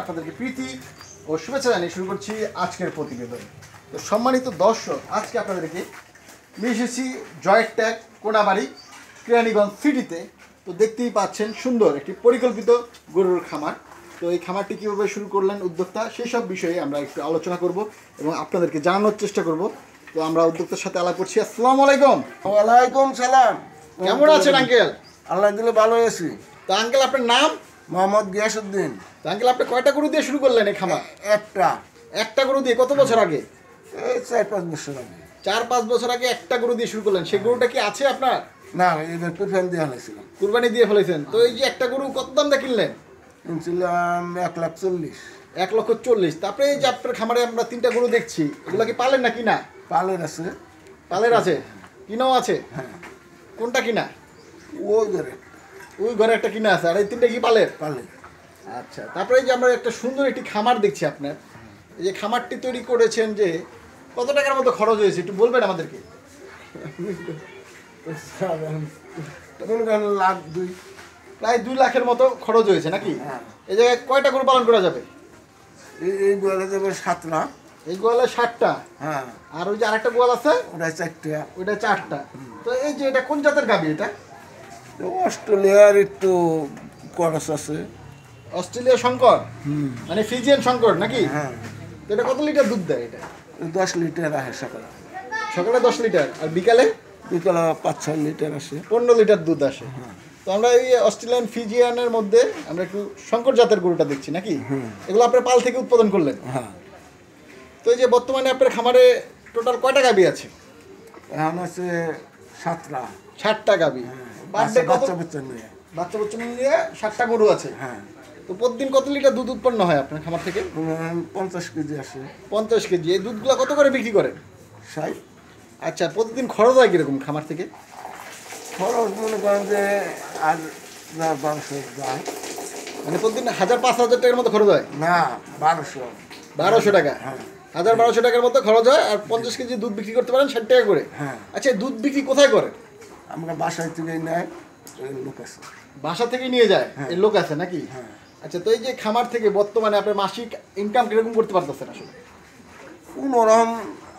আপনাদেরকে প্রীতি ও শুভেচ্ছা জানিয়ে শুরু করছি আজকের প্রতিবেদন। তো সম্মানিত দর্শক, আজকে আপনাদেরকে নিয়ে এসেছি জয়ের ট্যাগ কোনাবাড়ি কেরানীগঞ্জ সিটিতে। তো দেখতেই পাচ্ছেন সুন্দর একটি পরিকল্পিত গরুর খামার। তো এই খামারটি কীভাবে শুরু করলেন উদ্যোক্তা, সেসব বিষয়ে আমরা একটু আলোচনা করব এবং আপনাদেরকে জানানোর চেষ্টা করব। তো আমরা উদ্যোক্তার সাথে আলাপ করছি। আসসালামু আলাইকুম। ওয়ালাইকুম সালাম। কেমন আছেন আঙ্কেল? আল্লাহ দিলে ভালো আছি। তো আঙ্কেল আপনার নাম? মোহাম্মদ গিয়াসউদ্দিন। তো আঙ্কেল আপনি কয়টা গরু দিয়ে শুরু করলেন এই খামার? একটা গরু দিয়ে। কত বছর আগে? এই 4-5 বছর আগে। 4-5 বছর আগে একটা গরু দিয়ে শুরু করলেন। সেই গরুটা কি আছে আপনার? না, এবার কুরবানি দিয়ে ফেলেছিলাম। কুরবানি দিয়ে ফেলেছেন। তো এই যে একটা গরু কত দাম দিয়ে কিনলেন? কিনছিলাম 1,40,000। 1,40,000। তারপরে এই যে আপনার খামারে আমরা 3টা গরু দেখছি, এগুলা কি পালেন না কিনা? পালের আছে। পালের আছে, কিনাও আছে? হ্যাঁ। কোনটা কিনা? ওই ঘরে। ওই ঘরে একটা কিনা আছে, আর এই 3টা কি পালের? পালের। আচ্ছা, তারপরে এই যে আমরা একটা সুন্দর একটি খামার দেখছি আপনার। এই যে খামারটি তৈরি করেছেন, যে কত টাকার মতো খরচ হয়েছে একটু বলবেন আমাদেরকে? লাখ 2। প্রায় 2 লাখের মতো খরচ হয়েছে নাকি? হ্যাঁ। এই জায়গায় কয়টা গরু পালন করা যাবে? এই গোয়ালে যাবে 7টা। এই গোয়ালে 7টা। হ্যাঁ। আর ওই যে আরেকটা গোয়াল আছে ওটা 4টা। ওইটা 4টা। তো এই যে এটা কোন জাতের গাভী? এটা অস্ট্রেলিয়ার একটু খরচ আছে। অস্ট্রেলিয়া শঙ্কর, মানে ফিজিয়ান শঙ্কর নাকি? হ্যাঁ। তো এটা কত লিটার দুধ দেয়? এটা 10 লিটার আসে সকালে। সকালে 10 লিটার, আর বিকালে 5-6 লিটার আসে। 15 লিটার দুধ আসে। তো আমরা এই অস্ট্রেলিয়ান ফিজিয়ানের মধ্যে আমরা একটু শঙ্কর জাতের গরুটা দেখছি নাকি? এগুলো আপনার পাল থেকে উৎপাদন করলেন? হ্যাঁ। তো এই যে বর্তমানে আপনার খামারে টোটাল কয়টা গাভী আছে? এখন আছে 7টা। 7টা গাভী। বাচ্চা বাচ্চা নিয়ে। বাচ্চা বাচ্চা নিয়ে 7টা গরু আছে। হ্যাঁ। তো প্রতিদিন কত লিটার দুধ উৎপন্ন হয় আপনার খামার থেকে? 50 কেজি আসে। 50 কেজি। এই দুধগুলো কত করে বিক্রি করেন? 60। আচ্ছা, প্রতিদিন খরচ হয় কিরকম খামার থেকে? খরচ মনে করেন যে আর 1200 যায়। মানে প্রতিদিন 1000-5000 টাকার মতো খরচ হয়? না, 1200। 1200 টাকা। হ্যাঁ। 1000-1200 টাকার মতো খরচ হয়, আর 50 কেজি দুধ বিক্রি করতে পারেন 60 টাকা করে। হ্যাঁ। আচ্ছা, দুধ বিক্রি কোথায় করেন? আমরা বাসায় থেকে নেয়, ওই লোক আছে। বাসা থেকে নিয়ে যায়? এই লোক আছে নাকি? হ্যাঁ। আচ্ছা, তো এই যে খামার থেকে বর্তমানে আপনার মাসিক ইনকাম কিরকম করতে পারতেছেন আসলে? কোনোরকম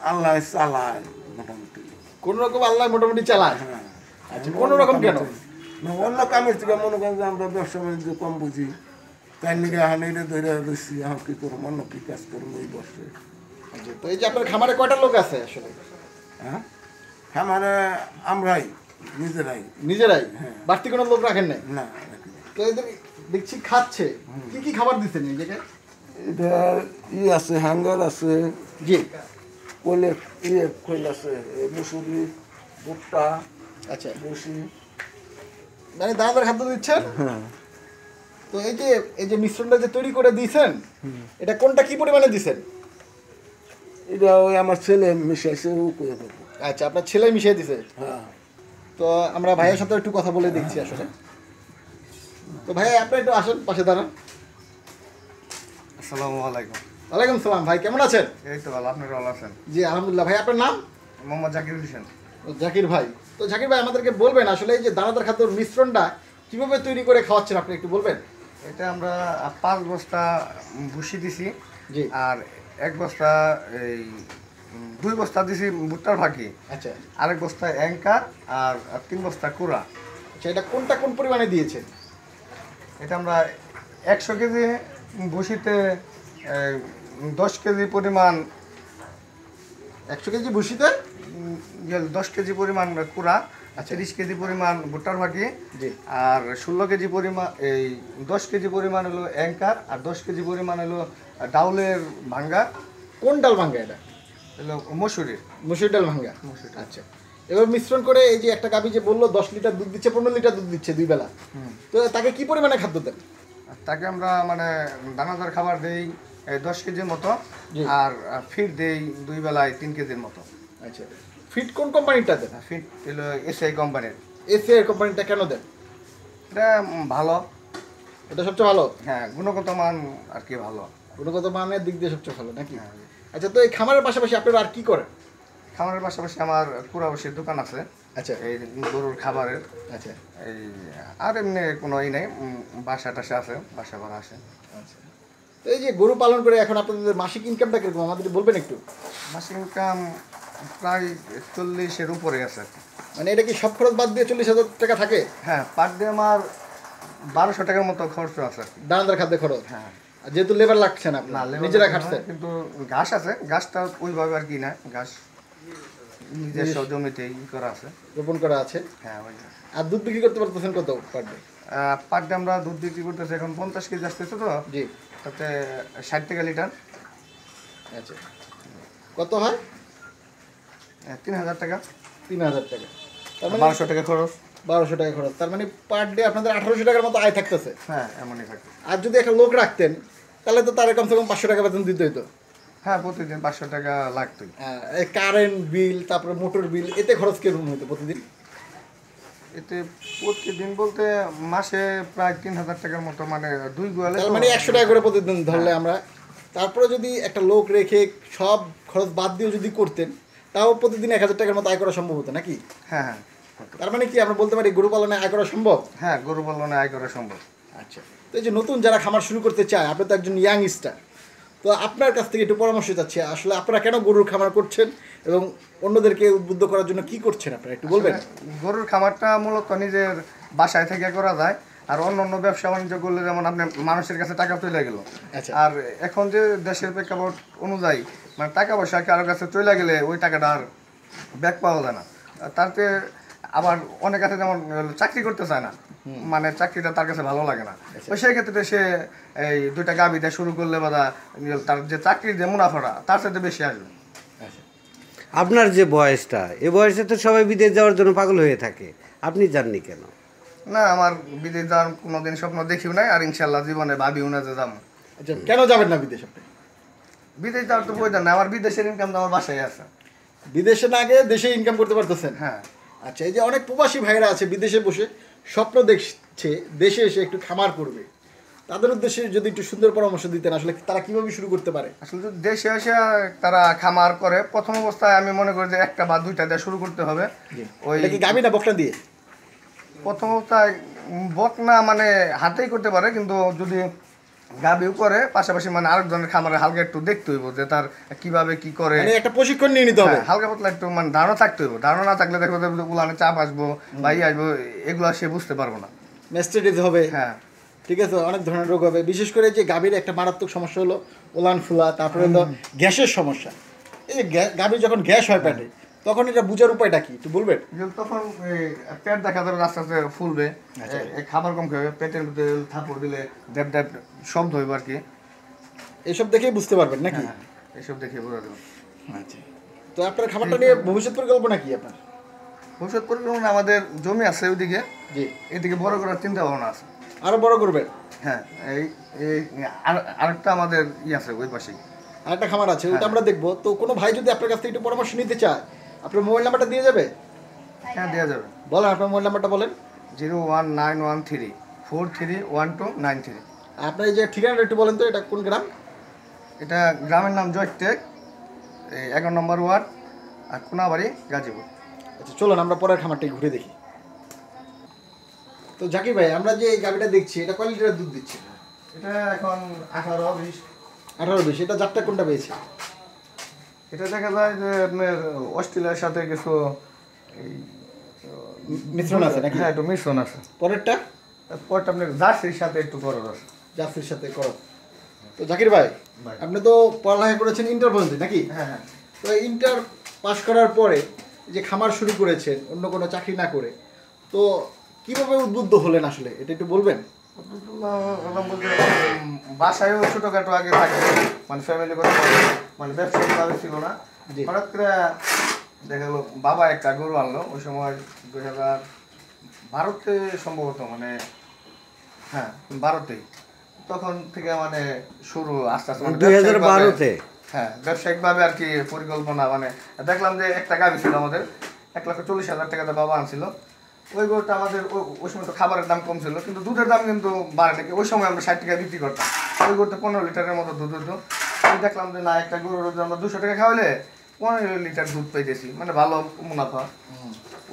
আল্লাহ চালায় মোটামুটি। কোন রকম আল্লাহ মোটামুটি চালায়? হ্যাঁ। আচ্ছা, কোন রকম কেন? অন্য কামের থেকে মনে করেন যে আমরা ব্যবসা বাণিজ্য কম বুঝি, তাই নিয়ে এখন এটা ধরে রয়েছি। এখন কী করবো, অন্য কী কাজ করবো এই বসে। আচ্ছা, তো এই যে আপনার খামারে কয়টা লোক আছে আসলে? হ্যাঁ, খামারে আমরাই নিজেরাই? হ্যাঁ। বাড়তি কোনো লোক রাখেন নাই? না। তো এদের দেখছি খাচ্ছে, কি কি খাবার দিচ্ছেন এই জায়গায়? এটা আছে, হ্যাঙ্গার আছে। জি। খৈল আছে, মুসুরি, ভুট্টা। আচ্ছা, বসি। মানে দানাদার খাদ্য দিচ্ছেন? হ্যাঁ। তো এই যে মিশ্রণটা যে তৈরি করে দিয়েছেন, এটা কোনটা কি পরিমাণে দিচ্ছেন? এটা ওই আমার ছেলে মিশাইছে, ও করে দেবো। আচ্ছা, আপনার ছেলে মিশিয়ে দিছে? হ্যাঁ। তো আমরা ভাইয়ের সাথে একটু কথা বলে দেখছি আসলে। তো ভাই, আপনি একটু আসেন, পাশে দাঁড়ান। আসসালামু আলাইকুম। ওয়ালাইকুম সালাম। ভাই কেমন আছেন? এই তো ভালো, আপনারা ভালো আছেন? জি আলহামদুলিল্লাহ। ভাই আপনার নাম? মোহাম্মদ জাকির হোসেন। জাকির ভাই। তো জাকির ভাই, আমাদেরকে বলবেন আসলে এই যে দানাদার খাদ্যর মিশ্রণটা কিভাবে তৈরি করে খাওয়াচ্ছেন, আপনি একটু বলবেন? এটা আমরা 5 বস্তা ভুসি দিছি। জি। আর 1 বস্তা এই 2 বস্তা দিছি ভুট্টার ফাঁকি। আচ্ছা। আরেক বস্তা অ্যাঙ্কার, আর 3 বস্তা কুড়া। আচ্ছা, এটা কোনটা কোন পরিমাণে দিয়েছেন? এটা আমরা 100 কেজি ভুসিতে 10 কেজি পরিমাণ, 100 কেজি ভুসিতে 10 কেজি পরিমাণ কুড়া, আচ্ছা। 30 কেজি পরিমাণ ভুট্টার ফাঁকি, জি। আর 16 কেজি পরিমাণ, এই 10 কেজি পরিমাণ হলো অ্যাঙ্কার, আর 10 কেজি পরিমাণ হলো ডাউলের ভাঙ্গা। কোন ডাল ভাঙ্গা? এটা হলো মসুরির। মুসুর ডাল ভাঙ্গা। মসুর ডাল। আচ্ছা, এবার মিশ্রণ করে এই যে একটা গাভী যে বললো 10 লিটার দুধ দিচ্ছে, 15 লিটার দুধ দিচ্ছে 2 বেলা, তো তাকে কি পরিমাণে খাদ্য দেন? আর তাকে আমরা মানে দানাদার খাবার দেই 10 কেজির মতো, জি। আর ফিড দেই 2 বেলায় 3 কেজির মতো। আচ্ছা, ফিড কোন কোম্পানিটা দেন? ফিড হলো এসআই কোম্পানির। এসিআই কোম্পানিটা কেন দেন? এটা ভালো। এটা সবচেয়ে ভালো? হ্যাঁ, গুণগত মান আর কি ভালো। গুণগত মানের দিক দিয়ে সবচেয়ে ভালো নাকি? হ্যাঁ। আচ্ছা, তো এই খামারের পাশাপাশি আপনারা আর কি করেন? খামারের পাশাপাশি আমার পুরা বসে দোকান আছে। আচ্ছা। এই গরুর খাবারের। আচ্ছা। এই আর এমনি কোনো ই নেই, বাসা টাসা আছে, বাসা ভাড়া আছে। আচ্ছা, তো তো এই যে গরু পালন করে এখন আপনাদের মাসিক ইনকামটা কিরকম আমাদের বলবেন একটু? মাসিক ইনকাম প্রায় 40-এর উপরে আছে আর কি। মানে এটা কি সব খরচ বাদ দিয়ে 40,000 টাকা থাকে? হ্যাঁ, পার ডে আমার 1200 টাকার মতো খরচ আছে আর কি। দানাদার খাদ্য খরচ। হ্যাঁ, আর যেহেতু লেবার লাগছে না না আপনার, নিজেরা খাটছেন? কিন্তু ঘাস আছে, ঘাসটা ওইভাবে আর কি না, ঘাস নিজস্ব জমিতে করা আছে, রোপণ করা আছে। হ্যাঁ ওই। আর দুধ বিক্রি করতে পারতেছেন কত পার ডে? পার ডে আমরা দুধ বিক্রি করতেছি এখন 50 কেজি আসতেছে তো, জি। তাতে 60 টাকা লিটার। আচ্ছা, কত হয়? 3000 টাকা। 3,000 টাকা, তার মানে 1200 টাকা খরচ। 1200 টাকা খরচ, তার মানে পার ডে আপনাদের 1800 টাকার মতো আয় থাকতেছে। হ্যাঁ, এমনই থাকে। আর যদি একটা লোক রাখতেন তাহলে তো তার কমসে কম 500 টাকা বেতন দিতে হতো। হ্যাঁ, প্রতিদিন 500 টাকা লাগতোই। এই কারেন্ট বিল, তারপরে মোটর বিল, এতে খরচ কিরকম হতো প্রতিদিন? এতে প্রতিদিন বলতে মাসে প্রায় 3000 টাকার মতো, মানে 2 গোয়ালে। তার মানে 100 টাকা করে প্রতিদিন ধরলে আমরা, তারপরে যদি একটা লোক রেখে সব খরচ বাদ দিয়ে যদি করতেন তাও প্রতিদিন 1000 টাকার মতো আয় করা সম্ভব হতো নাকি? হ্যাঁ হ্যাঁ। তার মানে কি আমরা বলতে পারি গরু পালনে আয় করা সম্ভব? হ্যাঁ, গরু পালনে আয় করা সম্ভব। আচ্ছা, তো এই যে নতুন যারা খামার শুরু করতে চায়, আপনি তো একজন ইয়াং স্টার, তো আপনার কাছ থেকে একটু পরামর্শ চাচ্ছি, আসলে আপনারা কেন গরুর খামার করছেন এবং অন্যদেরকে উদ্বুদ্ধ করার জন্য কি করছেন আপনারা একটু বলবেন? গরুর খামারটা মূলত নিজের বাসায় থেকে করা যায়, আর অন্য অন্য ব্যবসা বাণিজ্য করলে যেমন আপনি মানুষের কাছে টাকা চলে গেল। আচ্ছা। আর এখন যে দেশের প্রেক্ষাপট অনুযায়ী মানে টাকা পয়সা কারোর কাছে চলে গেলে ওই টাকাটা আর ব্যাক পাওয়া যায় না। তাতে আবার অনেক আছে যেমন চাকরি করতে চায় না, মানে চাকরিটা তার কাছে ভালো লাগে না, তো সেই ক্ষেত্রে সে এই 2টা গাভী দিয়ে শুরু করলে বা তার যে চাকরির যে মুনাফাটা তার সাথে বেশি আসবে। আপনার যে বয়সটা, এ বয়সে তো সবাই বিদেশ যাওয়ার জন্য পাগল হয়ে থাকে, আপনি যাননি কেন? না, আমার বিদেশ যাওয়ার কোনোদিন স্বপ্ন দেখিও নাই, আর ইনশাল্লাহ জীবনে ভাবিও না যে যাবো। আচ্ছা, কেন যাবেন না বিদেশ আপনি? বিদেশ যাওয়ার তো প্রয়োজন না, আমার বিদেশের ইনকাম তো আমার বাসায় আছে। বিদেশে না গিয়ে দেশে ইনকাম করতে পারতেছেন? হ্যাঁ। আচ্ছা, এই যে অনেক প্রবাসী ভাইরা আছে বিদেশে বসে স্বপ্ন দেখছে দেশে এসে একটু খামার করবে, তাদের উদ্দেশ্যে যদি একটু সুন্দর পরামর্শ দিতেন, আসলে তারা কিভাবে শুরু করতে পারে? আসলে যদি দেশে এসে তারা খামার করে, প্রথম অবস্থায় আমি মনে করি যে 1 বা 2টা দিয়ে শুরু করতে হবে। ওই এটা কি গাভী না বকনা দিয়ে? প্রথম অবস্থায় বকনা মানে হাতেই করতে পারে, কিন্তু যদি গাভীও করে পাশাপাশি মানে আরেকজনের খামারে হালকা একটু দেখতে হইব যে তার কিভাবে কি করে, মানে একটা প্রশিক্ষণ নিয়ে নিতে হবে। হ্যাঁ, হালকা পাতলা একটু মানে ধারণা থাকতে হইব। ধারণা না থাকলে দেখবো যে উলানে চাপ আসবো বা আসবো, এগুলো সে বুঝতে পারবো না। ম্যাস্টাইটিস হবে। হ্যাঁ, ঠিক আছে, অনেক ধরনের রোগ হবে, বিশেষ করে যে গাভীর একটা মারাত্মক সমস্যা হলো ওলান ফুলা, তারপরে হলো গ্যাসের সমস্যা। এই যে গাভীর যখন গ্যাস হয় পেটে, তখন এটা বোঝার উপায়টা কি একটু বলবেন? তখন পেট দেখা যাবে আস্তে আস্তে ফুলবে, খাবার কম খাবে, পেটের মধ্যে থাপড় দিলে ড্যাপ ড্যাপ শব্দ হইব আর কি। এসব দেখেই বুঝতে পারবেন নাকি? হ্যাঁ, এসব দেখে বোঝা যাবে। আচ্ছা, তো আপনার খাবারটা নিয়ে ভবিষ্যৎ পরিকল্পনা কি আপনার? ভবিষ্যৎ পরিকল্পনা আমাদের জমি আছে ওইদিকে, জি। এদিকে বড় করার চিন্তা ভাবনা আছে। আরো বড় করবেন? হ্যাঁ, এই এই আরেকটা আমাদের আছে ওই পাশেই আরেকটা খামার আছে, ওইটা আমরা দেখবো। তো কোনো ভাই যদি আপনার কাছ থেকে একটু পরামর্শ নিতে চায়, আপনার মোবাইল নাম্বারটা দিয়ে যাবে? হ্যাঁ, দেওয়া যাবে। বলেন আপনার মোবাইল নাম্বারটা বলেন। 01913431293। আপনার এই যে ঠিকানাটা একটু বলেন তো, এটা কোন গ্রাম? এটা গ্রামের নাম জয়টেক, 11 নম্বর ওয়ার্ড, আর কোনাবাড়ি, গাজীপুর। আচ্ছা, চলুন আমরা পরের খামারটাই ঘুরে দেখি। তো জাকির ভাই, আমরা যে এই গাভিটা দেখছি, এটা কয় লিটার দুধ দিচ্ছে? এটা এখন 18-20। 18-20। এটা জাতটা কোনটা পেয়েছে? এটা দেখা যায় যে আপনার অস্ট্রেলিয়ার সাথে কিছু এই মিশ্রণ আছে নাকি? হ্যাঁ, একটু মিশ্রণ আছে। পরেরটা? পরটা আপনার জার্সির সাথে একটু করো আছে, জার্সির সাথে করো। তো জাকির ভাই, আপনি তো পড়ালেখা করেছেন ইন্টার পর্যন্ত নাকি? হ্যাঁ হ্যাঁ। তো ইন্টার পাস করার পরে যে খামার শুরু করেছেন অন্য কোনো চাকরি না করে, তো কিভাবে উদ্বুদ্ধ হলেন আসলে এটা একটু বলবেন? বাসায়ও ছোটোখাটো আগে থাকে, মানে ফ্যামিলি করে, মানে ব্যবসায়িকভাবে ছিল না। হঠাৎ করে দেখা গেলো বাবা একটা গরু আনলো, ওই সময় 2012-তে সম্ভবত, মানে হ্যাঁ 12-তেই, তখন থেকে মানে শুরু আস্তে আস্তে 2012-তে। হ্যাঁ, ব্যবসায়িকভাবে আর কি পরিকল্পনা। মানে দেখলাম যে একটা গাভী ছিল আমাদের, 1,40,000 টাকাতে বাবা আনছিল। ওই গরুটা আমাদের ওই সময় তো খাবারের দাম কম ছিল, কিন্তু দুধের দাম কিন্তু বাড়েনি। ওই সময় আমরা 60 টাকা বিক্রি করতাম, ওই গরুতে 15 লিটারের মতো দুধ হতো। আমি দেখলাম যে না, একটা গরুর আমরা 200 টাকা খাওয়ালে 15 লিটার দুধ পাইতেছি, মানে ভালো মুনাফা।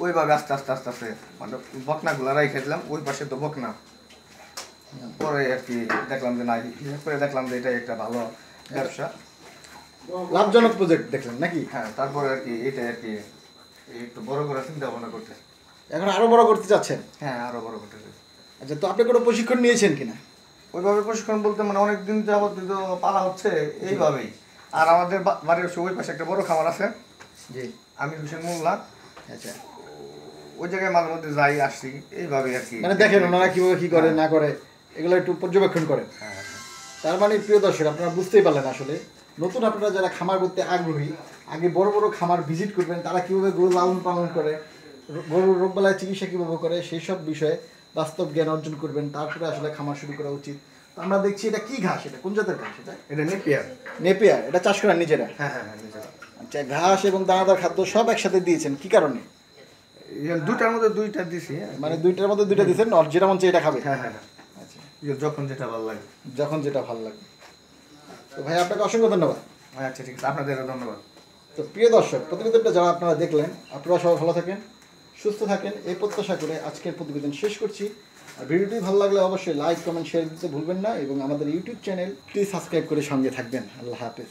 ওইভাবে আস্তে আস্তে আস্তে আস্তে মানে বকনাগুলো রাইখে দিলাম, ওই পাশে তো বকনা। পরে আর কি দেখলাম যে না, হিসাব করে দেখলাম যে এটা একটা ভালো ব্যবসা। লাভজনক প্রজেক্ট দেখলেন নাকি? হ্যাঁ, তারপরে আর কি এটা আর কি একটু বড় করে চিন্তা ভাবনা করতে। এখন আরো বড় করতে চাচ্ছেন? হ্যাঁ, আরো বড় করতে চাই। আচ্ছা, তো আপনি কোনো প্রশিক্ষণ নিয়েছেন কিনা? ওইভাবে প্রশিক্ষণ বলতে মানে অনেকদিন যাবত কিন্তু পালা হচ্ছে এইভাবেই। আর আমাদের বাড়ির ওই পাশে একটা বড় খামার আছে, জি। আমি হোসেন মোল্লা, আচ্ছা, ওই জায়গায় মাঝে মধ্যে যাই আসছি এইভাবে আর কি। মানে দেখেন ওনারা কিভাবে কি করে না করে এগুলো একটু পর্যবেক্ষণ করেন। হ্যাঁ, তার মানে প্রিয় দর্শক, আপনারা বুঝতেই পারলেন আসলে নতুন আপনারা যারা খামার করতে আগ্রহী, আগে বড় বড় খামার ভিজিট করবেন, তারা কীভাবে গরু লালন পালন করে, গরুর রোগবালায় চিকিৎসা কীভাবে করে, সেই সব বিষয়ে বাস্তব জ্ঞান অর্জন করবেন, তারপরে আসলে খামার শুরু করা উচিত। তো আমরা দেখছি এটা কি ঘাস, এটা কোন জাতের ঘাস? এটা নেপিয়ার। নেপিয়ার। এটা চাষ করেন নিজেরা? হ্যাঁ হ্যাঁ হ্যাঁ, নিজেরা। আচ্ছা, ঘাস এবং দানাদার খাদ্য সব একসাথে দিয়েছেন কি কারণে? দুটার মধ্যে দুইটা দিছি। মানে দুইটার মধ্যে দুইটা দিয়েছেন, যেটা মন চাই এটা খাবে? হ্যাঁ হ্যাঁ হ্যাঁ, আচ্ছা, যখন যেটা ভালো লাগে। যখন যেটা ভালো লাগে। তো ভাই আপনাকে অসংখ্য ধন্যবাদ। আচ্ছা, ঠিক আছে, আপনাদেরও ধন্যবাদ। তো প্রিয় দর্শক, প্রতিবেদনটা যারা আপনারা দেখলেন, আপনারা সবাই ভালো থাকেন, সুস্থ থাকেন, এই প্রত্যাশা করে আজকের প্রতিবেদন শেষ করছি। আর ভিডিওটি ভালো লাগলে অবশ্যই লাইক, কমেন্ট, শেয়ার দিতে ভুলবেন না এবং আমাদের ইউটিউব চ্যানেল প্লিজ সাবস্ক্রাইব করে সঙ্গে থাকবেন। আল্লাহ হাফেজ।